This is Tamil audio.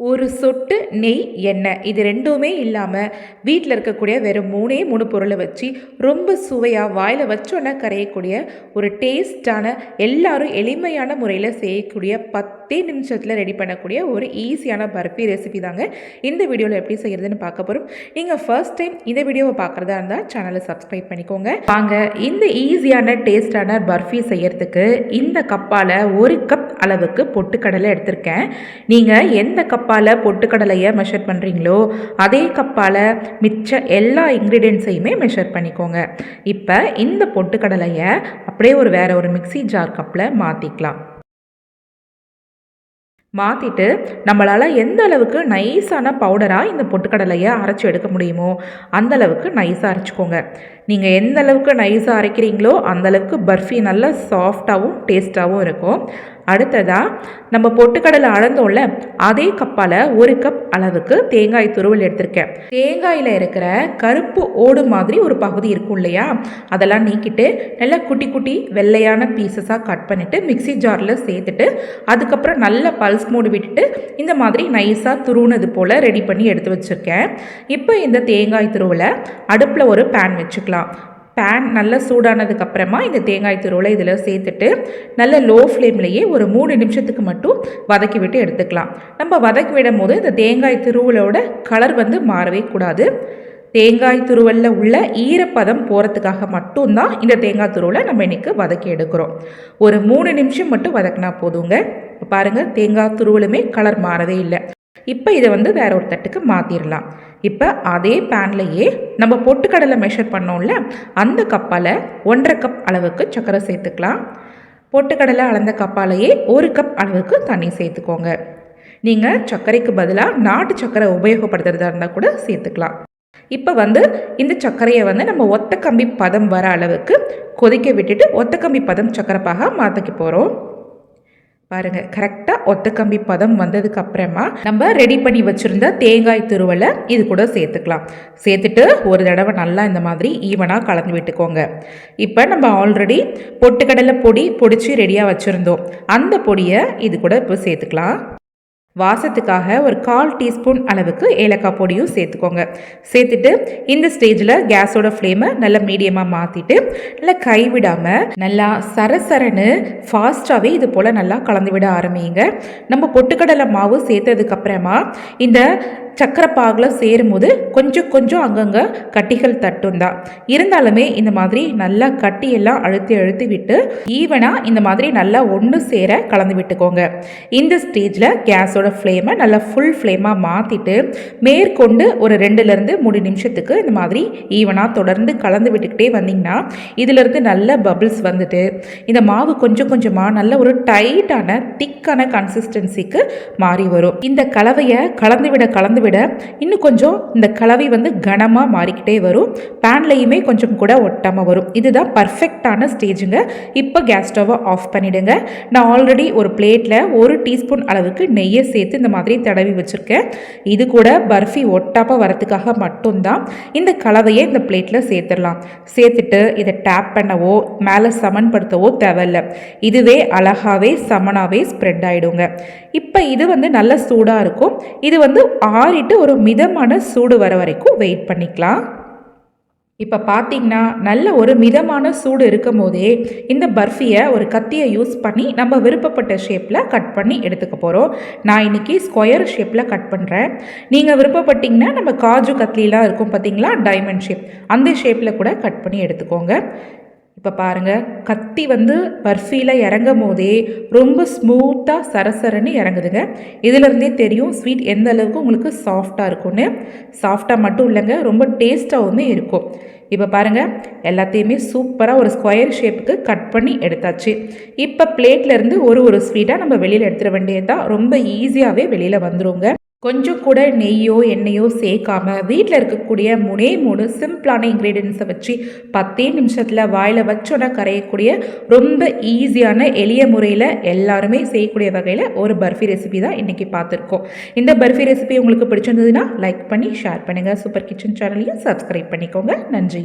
ஒரு சொட்டு நெய், எண்ணெய் இது ரெண்டுமே இல்லாமல் வீட்டில் இருக்கக்கூடிய வெறும் 3 பொருளை வச்சு ரொம்ப சுவையாக வாயில் வச்சோன்னே கரையக்கூடிய ஒரு டேஸ்டான எல்லாரும் எளிமையான முறையில் செய்யக்கூடிய 10 நிமிஷத்தில் ரெடி பண்ணக்கூடிய ஒரு ஈஸியான பர்ஃபி ரெசிபி தாங்க இந்த வீடியோவில் எப்படி செய்கிறதுன்னு பார்க்க போகிறோம். நீங்கள் ஃபர்ஸ்ட் டைம் இந்த வீடியோவை பார்க்குறதா இருந்தால் சேனலை சப்ஸ்கிரைப் பண்ணிக்கோங்க. வாங்க இந்த ஈஸியான டேஸ்டான பர்ஃபி செய்கிறதுக்கு இந்த கப்பால் 1 கப் அளவுக்கு பொட்டுக்கடலை எடுத்திருக்கேன். நீங்கள் எந்த கப்பால் பொட்டுக்கடலையை மெஷர் பண்ணுறீங்களோ அதே கப்பால் மிச்ச எல்லா இன்க்ரீடியன்ஸையுமே மெஷர் பண்ணிக்கோங்க. இப்போ இந்த பொட்டுக்கடலையை அப்படியே வேற ஒரு மிக்ஸி ஜார் கப்பில் மாற்றிட்டு நம்மளால் எந்த அளவுக்கு நைஸான பவுடராக இந்த பொட்டுக்கடலையை அரைச்சி எடுக்க முடியுமோ அந்த அளவுக்கு நைஸாக அரைச்சிக்கோங்க. நீங்கள் எந்த அளவுக்கு நைஸாக அரைக்கிறீங்களோ அந்தளவுக்கு பர்ஃபி நல்லா சாஃப்டாகவும் டேஸ்ட்டாகவும் இருக்கும். அடுத்ததாக நம்ம பொட்டுக்கடலை அளந்தோம்ல அதே கப்பால் 1 கப் அளவுக்கு தேங்காய் துருவல் எடுத்திருக்கேன். தேங்காயில் இருக்கிற கருப்பு ஓடு மாதிரி ஒரு பகுதி இருக்கும் இல்லையா, அதெல்லாம் நீக்கிட்டு நல்லா குட்டி குட்டி வெள்ளையான பீசஸாக கட் பண்ணிவிட்டு மிக்ஸி ஜாரில் சேர்த்துட்டு அதுக்கப்புறம் நல்லா பல்ஸ் மூடி விட்டுட்டு இந்த மாதிரி நைஸாக துருவுனது போல் ரெடி பண்ணி எடுத்து வச்சுருக்கேன். இப்போ இந்த தேங்காய் துருவலை அடுப்பில் ஒரு பேன் வச்சுக்கலாம். பேன் நல்லா சூடானதுக்கப்புறமா இந்த தேங்காய் துருவலை இதில் சேர்த்துட்டு நல்ல லோ ஃப்ளேம்லேயே ஒரு 3 நிமிஷத்துக்கு மட்டும் வதக்கி விட்டு எடுத்துக்கலாம். நம்ம வதக்கி விடும் போது இந்த தேங்காய் துருவலோட கலர் மாறவே கூடாது. தேங்காய் துருவலில் உள்ள ஈரப்பதம் போகிறதுக்காக மட்டும்தான் இந்த தேங்காய் துருவலை நம்ம இன்றைக்கி வதக்கி எடுக்கிறோம். ஒரு 3 நிமிஷம் மட்டும் வதக்கினா போதுங்க. பாருங்கள், தேங்காய் துருவலுமே கலர் மாறவே இல்லை. இப்போ இதை வேற ஒரு தட்டுக்கு மாற்றிடலாம். இப்போ அதே பேன்லையே நம்ம பொட்டுக்கடலை மெஷர் பண்ணோம்ல அந்த கப்பால் 1.5 கப் அளவுக்கு சர்க்கரை சேர்த்துக்கலாம். பொட்டுக்கடலை அளந்த கப்பாலேயே 1 கப் அளவுக்கு தண்ணி சேர்த்துக்கோங்க. நீங்கள் சர்க்கரைக்கு பதிலாக நாட்டு சர்க்கரை உபயோகப்படுத்துறதா இருந்தால் கூட சேர்த்துக்கலாம். இப்போ இந்த சர்க்கரையை நம்ம ஒத்த கம்பி பதம் வர அளவுக்கு கொதிக்க விட்டுட்டு ஒத்த கம்பி பதம் சர்க்கரை பாக மாற்றிக்க போகிறோம். பாருங்கள், கரெக்டாக ஒத்த கம்பி பதம் வந்ததுக்கு அப்புறமா நம்ம ரெடி பண்ணி வச்சுருந்த தேங்காய் துருவலை இது கூட சேர்த்துக்கலாம். சேர்த்துட்டு ஒரு தடவை நல்லா இந்த மாதிரி ஈவனாக கலந்து விட்டுக்கோங்க. இப்போ நம்ம ஆல்ரெடி பொட்டுக்கடலை பொடி பொடிச்சு ரெடியாக வச்சுருந்தோம். அந்த பொடியை இது கூட இப்போ சேர்த்துக்கலாம். வாசத்துக்காக ஒரு 1/4 டீஸ்பூன் அளவுக்கு ஏலக்காய் பொடியும் சேர்த்துக்கோங்க. சேர்த்துட்டு இந்த ஸ்டேஜில் கேஸோட ஃப்ளேமை நல்லா மீடியமாக மாற்றிட்டு நல்லா கைவிடாமல் நல்லா சரசரன்னு ஃபாஸ்ட்டாகவே இது போல் நல்லா கலந்து விட ஆரம்பிங்க. நம்ம பொட்டுக்கடலை மாவு சேர்த்ததுக்கப்புறமா இந்த சக்கரை பாகில் சேரும்போது கொஞ்சம் அங்கங்கே கட்டிகள் தட்டும் தான். இருந்தாலுமே இந்த மாதிரி நல்லா கட்டியெல்லாம் அழுத்தி விட்டு ஈவனாக இந்த மாதிரி நல்லா ஒன்று சேர கலந்து விட்டுக்கோங்க. இந்த ஸ்டேஜில் கேஸோட ஃப்ளேமை நல்லா ஃபுல் ஃப்ளேமாக மாற்றிட்டு மேற்கொண்டு ஒரு 2லேருந்து 3 நிமிஷத்துக்கு இந்த மாதிரி ஈவனாக தொடர்ந்து கலந்து விட்டுக்கிட்டே வந்தீங்கன்னா இதிலிருந்து நல்ல பபிள்ஸ் வந்துட்டு இந்த மாவு கொஞ்சமாக நல்ல ஒரு டைட்டான திக்கான கன்சிஸ்டன்சிக்கு மாறி வரும். இந்த கலவையை கலந்து விட இன்னும் கொஞ்சம் இந்த கலவை கனமாக மாறிக்கிட்டே வரும். பேன்லையுமே கொஞ்சம் கூட ஒட்டாமல் வரும். இதுதான் பர்ஃபெக்டான ஸ்டேஜுங்க. இப்போ கேஸ் ஸ்டவ்வை ஆஃப் பண்ணிவிடுங்க. நான் ஆல்ரெடி ஒரு பிளேட்டில் 1 டீஸ்பூன் அளவுக்கு நெய்யை சேர்த்து இந்த மாதிரி தடவி வச்சுருக்கேன். இது கூட பர்ஃபி ஒட்டாமல் வரத்துக்காக மட்டும்தான் இந்த கலவையை இந்த பிளேட்டில் சேர்த்துடலாம். சேர்த்துட்டு இதை டேப் பண்ணவோ மேலே சமன்படுத்தவோ தேவையில்லை. இதுவே அழகாகவே சமனாகவே ஸ்ப்ரெட் ஆகிடுங்க. இப்போ இது நல்ல சூடாக இருக்கும். இது ஆறிட்டு ஒரு மிதமான சூடு வர வரைக்கும் வெயிட் பண்ணிக்கலாம். இப்போ பார்த்தீங்கன்னா நல்ல ஒரு மிதமான சூடு இருக்கும் போதே இந்த பர்ஃபியை ஒரு கத்தியை யூஸ் பண்ணி நம்ம விருப்பப்பட்ட ஷேப்பில் கட் பண்ணி எடுத்துக்க போகிறோம். நான் இன்றைக்கி ஸ்கொயர் ஷேப்பில் கட் பண்ணுறேன். நீங்கள் விருப்பப்பட்டிங்கன்னா நம்ம காஜு கத்லிலாம் இருக்கும் பார்த்தீங்களா, டைமண்ட் ஷேப், அந்த ஷேப்பில் கூட கட் பண்ணி எடுத்துக்கோங்க. இப்போ பாருங்கள், கத்தி பர்ஃபியில் இறங்கும் போதே ரொம்ப ஸ்மூத்தாக சரசரன்னு இறங்குதுங்க. இதிலருந்தே தெரியும் ஸ்வீட் எந்த அளவுக்கு உங்களுக்கு சாஃப்டாக இருக்கும்னு. சாஃப்டாக மட்டும் இல்லைங்க, ரொம்ப டேஸ்ட்டாகவுமே இருக்கும். இப்போ பாருங்கள், எல்லாத்தையுமே சூப்பராக ஒரு ஸ்கொயர் ஷேப்புக்கு கட் பண்ணி எடுத்தாச்சு. இப்போ பிளேட்லேருந்து ஒரு ஸ்வீட்டாக நம்ம வெளியில் எடுத்துட வேண்டியதுதான். ரொம்ப ஈஸியாகவே வெளியில் வந்துடுங்க. கொஞ்சம் கூட நெய்யோ எண்ணெயோ சேர்க்காம வீட்டில் இருக்கக்கூடிய 3 சிம்பிளான இன்க்ரீடியன்ஸை வச்சு 10 நிமிஷத்தில் வாயில் வச்சோன்னா கரையக்கூடிய ரொம்ப ஈஸியான எளிய முறையில் எல்லாருமே செய்யக்கூடிய வகையில் ஒரு பர்ஃபி ரெசிபி தான் இன்றைக்கி பார்த்துருக்கோம். இந்த பர்ஃபி ரெசிபி உங்களுக்கு பிடிச்சிருந்ததுன்னா லைக் பண்ணி ஷேர் பண்ணுங்கள். சூப்பர் கிச்சன் சேனலையும் சப்ஸ்கிரைப் பண்ணிக்கோங்க. நன்றி.